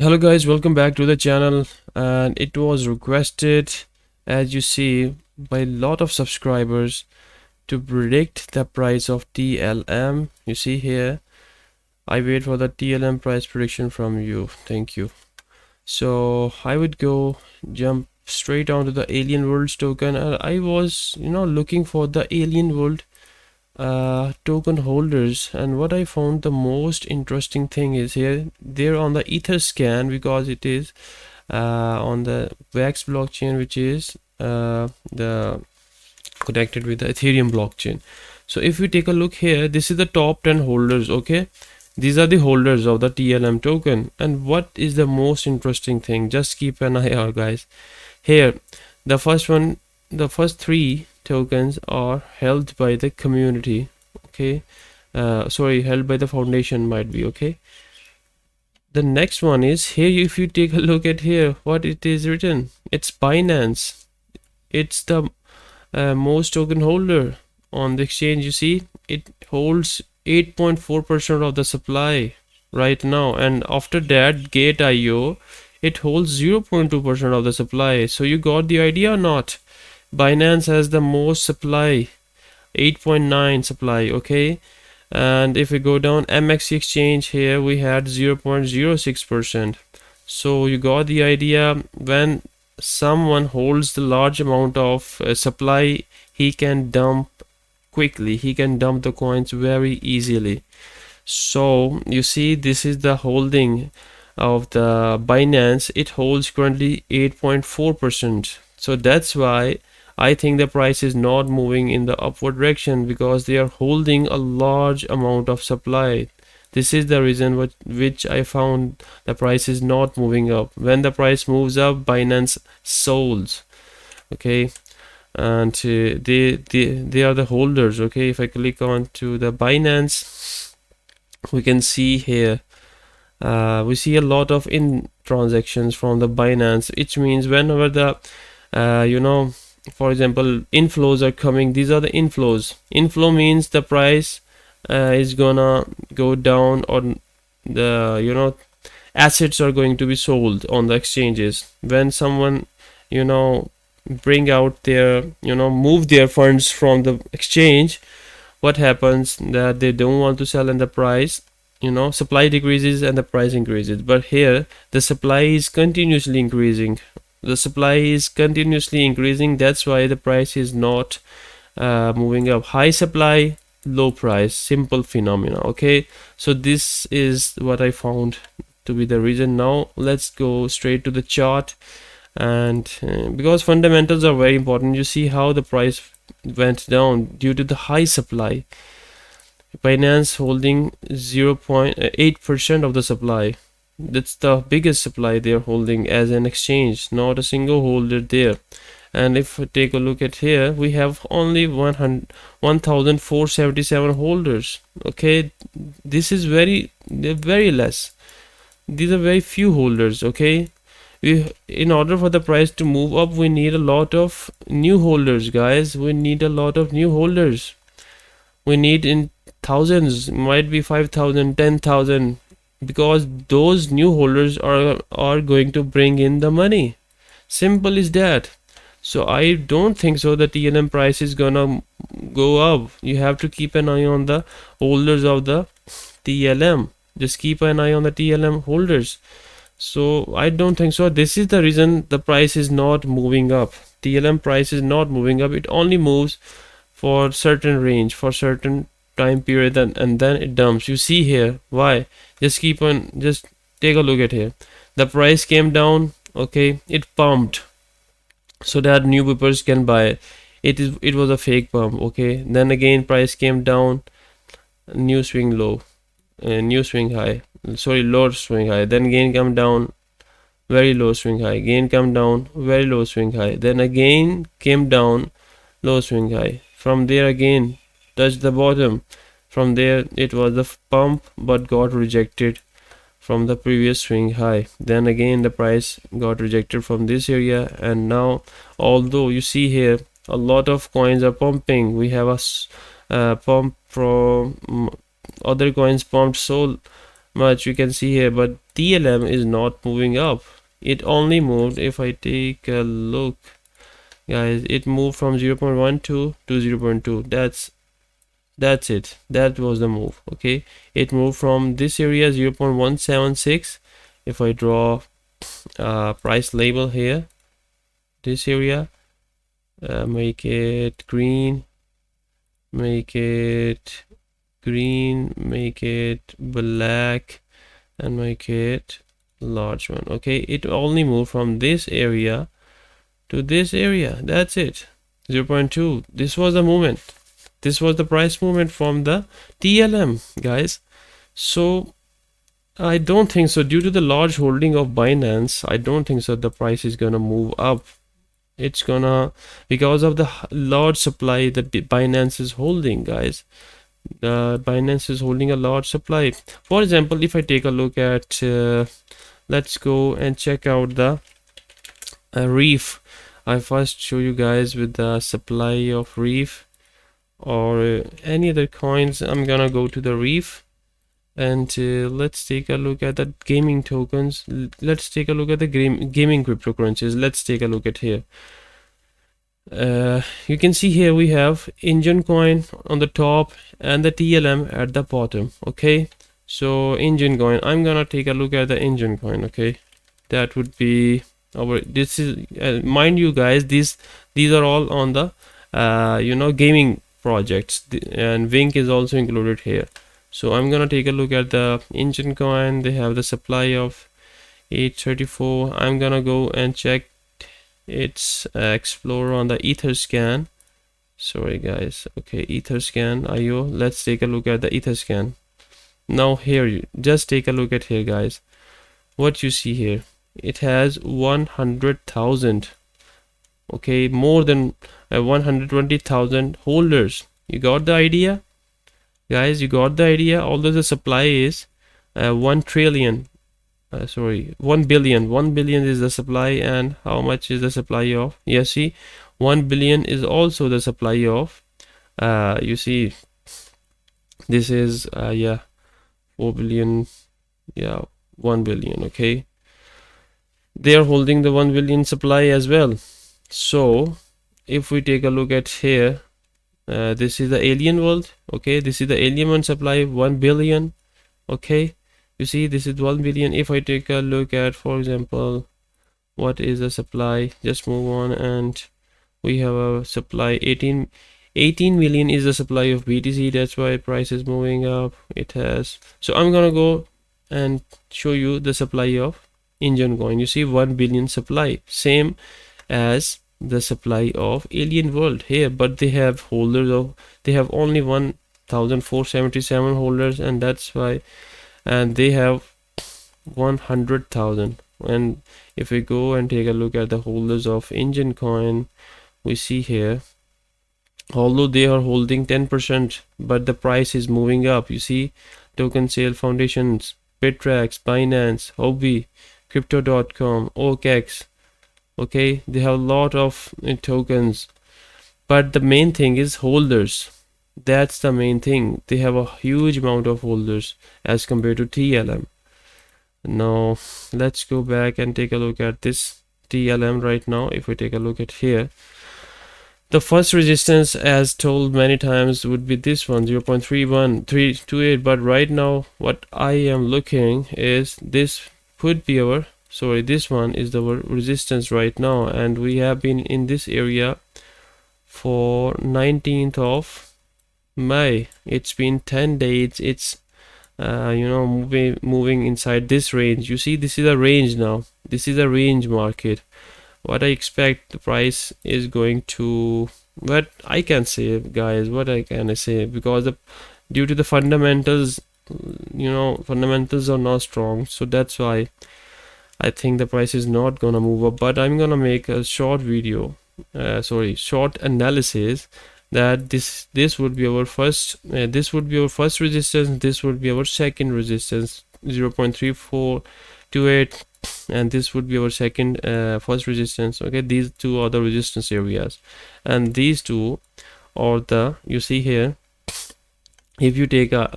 Hello guys, welcome back to the channel. And it was requested, as you see, by a lot of subscribers to predict the price of TLM. You see here, I wait for the TLM price prediction from you. Thank you. So I would go jump straight onto the Alien Worlds token, and I was looking for the Alien World token holders, and what I found the most interesting thing is here they're on the ether scan, because it is on the Waxp blockchain, which is the connected with the Ethereum blockchain. So if we take a look here, this is the top 10 holders. Okay, these are the holders of the TLM token. And what is the most interesting thing, just keep an eye out guys. Here the first one, the first three tokens are held by the community. Okay, sorry, held by the foundation might be. Okay, the next one is here. If you take a look at here, what it is written, it's Binance. It's the most token holder on the exchange. You see, it holds 8.4% of the supply right now, and after that Gate.io, it holds 0.2% of the supply. So you got the idea or not? Binance has the most supply, 8.9 supply. Okay, and if we go down MX exchange, here we had 0.06%. so you got the idea. When someone holds the large amount of supply, he can dump quickly, he can dump the coins very easily. So you see, this is the holding of the Binance. It holds currently 8.4%. so that's why I think the price is not moving in the upward direction, because they are holding a large amount of supply. This is the reason which I found the price is not moving up. When the price moves up, Binance solds. Okay, and they are the holders. Okay, if I click on to the Binance, we can see here we see a lot of in transactions from the Binance, which means whenever the for example, inflows are coming, these are the inflows. Inflow means the price is gonna go down, or the assets are going to be sold on the exchanges. When someone bring out their move their funds from the exchange, what happens, that they don't want to sell, and the price, supply decreases and the price increases. But here the supply is continuously increasing. That's why the price is not moving up. High supply, low price, simple phenomena. Okay, so this is what I found to be the reason. Now let's go straight to the chart, and because fundamentals are very important, you see how the price went down due to the high supply. Binance holding 0.8% of the supply. That's the biggest supply they're holding as an exchange, not a single holder there. And if we take a look at here, we have only 1,477 holders. Okay, this is very less. These are very few holders. Okay, in order for the price to move up, we need a lot of new holders, guys. We need a lot of new holders. We need in thousands, might be 5,000, 10,000, because those new holders are going to bring in the money. Simple as that. So I don't think so the TLM price is gonna go up. You have to keep an eye on the holders of the TLM. Just keep an eye on the TLM holders. So I don't think so. This is the reason the price is not moving up. TLM price is not moving up. It only moves for certain range, for certain time period, and then it dumps. You see here why. Just take a look at here. The price came down. Okay, it pumped so that new people can buy it. It was a fake pump. Okay, then again price came down, new swing low, new swing high, sorry, low swing high, then again come down, very low swing high, again come down, very low swing high, then again came down, low swing high. From there again touched the bottom. From there it was the pump, but got rejected from the previous swing high. Then again the price got rejected from this area, and now, although you see here a lot of coins are pumping, we have a pump from other coins pumped so much, you can see here, but TLM is not moving up. It only moved, if I take a look, guys, it moved from 0.12 to 0.2. That's it. That was the move. Okay, it moved from this area 0.176. If I draw price label here, this area, make it green, make it green, make it black, and make it large one. Okay, it only moved from this area to this area. That's it. 0.2. This was the movement. This was the price movement from the TLM, guys. So I don't think so. Due to the large holding of Binance, I don't think so the price is gonna move up. It's gonna, because of the large supply that Binance is holding, guys. Binance is holding a large supply. For example, if I take a look at let's go and check out the reef. I first show you guys with the supply of reef or any other coins. I'm gonna go to the reef, and let's take a look at the gaming tokens. Let's take a look at the gaming cryptocurrencies. Let's take a look at here. You can see here we have Engine Coin on the top and the TLM at the bottom. Okay, so Engine Coin, I'm gonna take a look at the Engine Coin. Okay, that would be our, this is mind you guys, these are all on the gaming projects, and Wink is also included here. So I'm gonna take a look at the Engine Coin. They have the supply of 834. I'm gonna go and check its Explorer on the Etherscan. Sorry guys. Okay, Etherscan IO. Let's take a look at the Etherscan. Now here, you just take a look at here, guys. What you see here, it has 100,000. Okay, more than 120,000 holders. You got the idea, guys? You got the idea. Although the supply is 1 trillion, sorry, 1 billion. 1 billion is the supply, and how much is the supply of? Yeah, see, 1 billion is also the supply of. You see, this is 4 billion. Yeah, 1 billion. Okay, they are holding the 1 billion supply as well. So if we take a look at here, this is the alien world. Okay, this is the alien one supply, 1 billion. Okay, you see, this is 1 billion. If I take a look at, for example, what is the supply, just move on, and we have a supply 18 million is the supply of BTC. That's why price is moving up. It has, so I'm gonna go and show you the supply of Engine Coin. You see, 1 billion supply, same as the supply of alien world here, but they have holders of, they have only 1,477 holders, and that's why, and they have 100,000. And if we go and take a look at the holders of Engine Coin, we see here, although they are holding 10%, but the price is moving up. You see, Token Sale Foundations, Bittrex, Binance, Hobby, Crypto.com, OKEx. Okay, they have a lot of tokens, but the main thing is holders. That's the main thing. They have a huge amount of holders as compared to TLM. Now let's go back and take a look at this TLM right now. If we take a look at here, the first resistance, as told many times, would be this one, 0.31328. But right now what I am looking is this could be our, sorry, this one is the resistance right now, and we have been in this area for 19th of May. It's been 10 days. It's moving inside this range. You see, this is a range now. This is a range market. What I expect, the price is going to, what I can say, guys, what I can say, because due to the fundamentals, fundamentals are not strong, so that's why I think the price is not gonna move up. But I'm gonna make a short video, short analysis, that this would be our first resistance, this would be our second resistance, 0.3428, and this would be our second first resistance. Okay, these two are the resistance areas, and these two are the, you see here, if you take a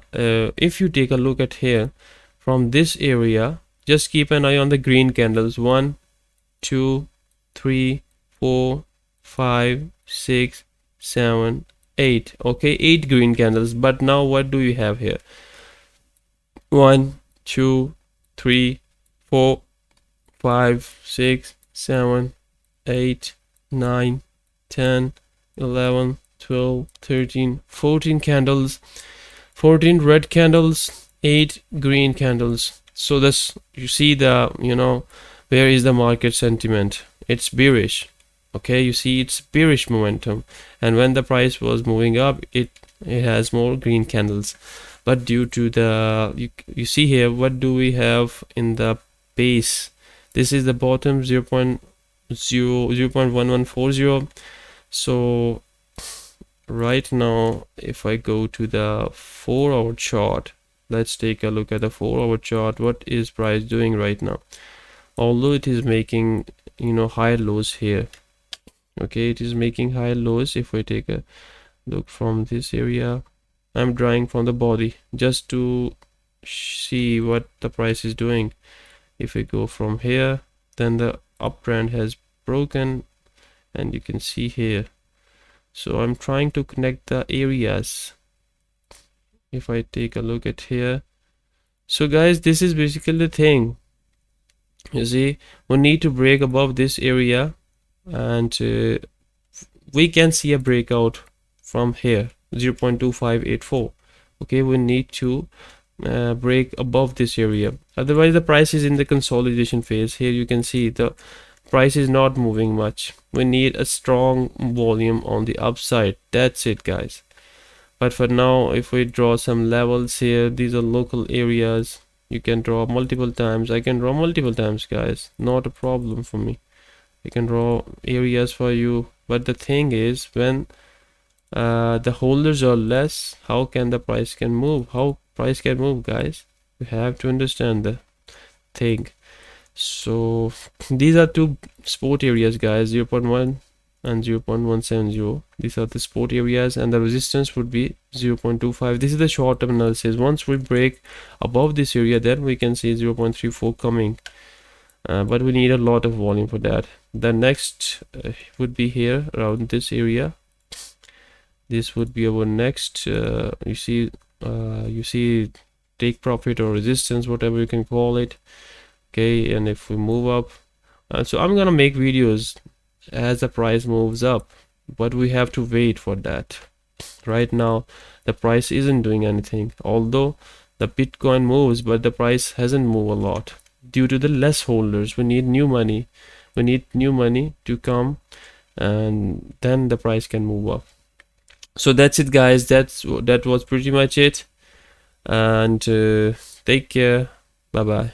look at here, from this area just keep an eye on the green candles. 1, 2, 3, 4, 5, 6, 7, 8. Okay, 8 green candles. But now what do you have here? 1, 2, 3, 4, 5, 6, 7, 8, 9, 10, 11, 12, 13, 14 candles, 14 red candles, 8 green candles. So this, you see the, where is the market sentiment? It's bearish. Okay, you see it's bearish momentum, and when the price was moving up, it has more green candles. But due to the, you see here, what do we have in the base? This is the bottom 0.1140. So right now, if I go to the 4-hour chart, let's take a look at the 4-hour chart. What is price doing right now? Although it is making, high lows here. Okay, it is making high lows. If I take a look from this area, I'm drawing from the body just to see what the price is doing. If we go from here, then the uptrend has broken, and you can see here. So I'm trying to connect the areas. If I take a look at here, so guys, this is basically the thing. You see, we need to break above this area, and we can see a breakout from here, 0.2584. okay, we need to break above this area, otherwise the price is in the consolidation phase. Here you can see the price is not moving much. We need a strong volume on the upside. That's it, guys. But for now, if we draw some levels here, these are local areas. You can draw multiple times. I can draw multiple times, guys, not a problem for me. I can draw areas for you. But the thing is, when the holders are less, how can the price can move? How price can move, guys? You have to understand the thing. So these are two support areas, guys, 0.1 and 0.170. These are the support areas, and the resistance would be 0.25. This is the short term analysis. Once we break above this area, then we can see 0.34 coming, but we need a lot of volume for that. The next would be here around this area. This would be our next you see take profit or resistance, whatever you can call it. Okay, and if we move up, so I'm gonna make videos as the price moves up, but we have to wait for that. Right now the price isn't doing anything, although the Bitcoin moves, but the price hasn't moved a lot due to the less holders. We need new money. We need new money to come, and then the price can move up. So that's it, guys. That was pretty much it, and take care. Bye bye.